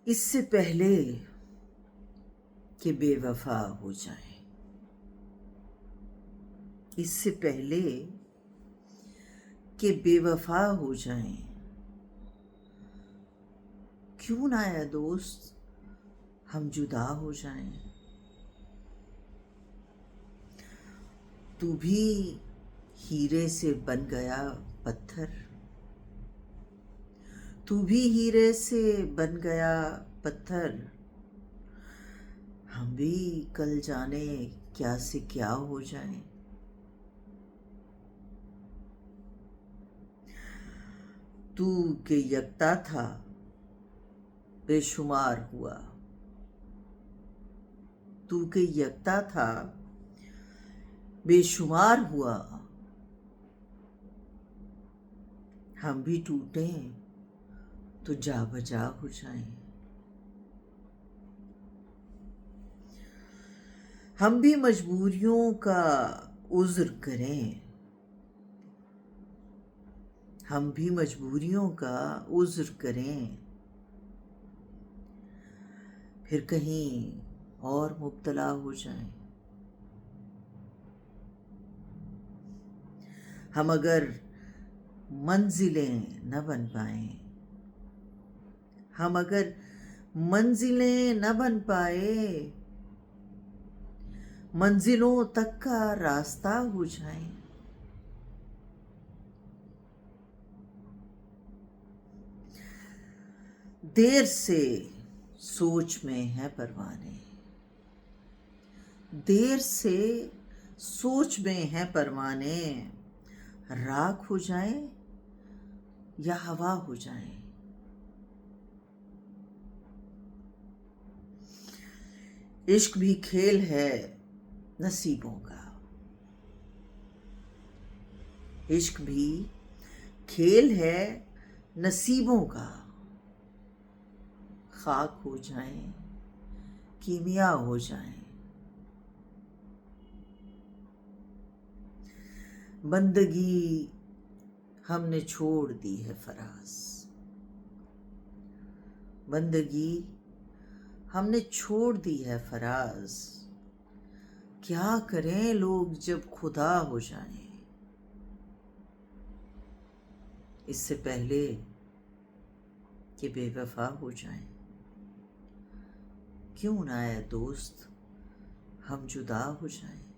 इससे पहले कि बेवफा हो जाए, इससे पहले कि बेवफा हो जाए, क्यों ना है दोस्त हम जुदा हो जाएं। तू भी हीरे से बन गया पत्थर, तू भी हीरे से बन गया पत्थर, हम भी कल जाने क्या से क्या हो जाए। तू के यकता था बेशुमार हुआ, तू के यकता था बेशुमार हुआ, हम भी टूटे तो जा बजा हो जाएं। हम भी मजबूरियों का उज़्र करें, हम भी मजबूरियों का उज़्र करें, फिर कहीं और मुब्तला हो जाएं। हम अगर मंजिलें न बन पाए, हम अगर मंजिलें न बन पाए, मंजिलों तक का रास्ता हो जाए। देर से सोच में है परवाने, देर से सोच में है परवाने, राख हो जाए या हवा हो जाए। इश्क भी खेल है नसीबों का, इश्क भी खेल है नसीबों का, खाक हो जाए कीमिया हो जाए। बंदगी हमने छोड़ दी है फराज, बंदगी हमने छोड़ दी है फराज, क्या करें लोग जब खुदा हो जाएं। इससे पहले कि बेवफा हो जाएं, क्यों ना है दोस्त हम जुदा हो जाएं।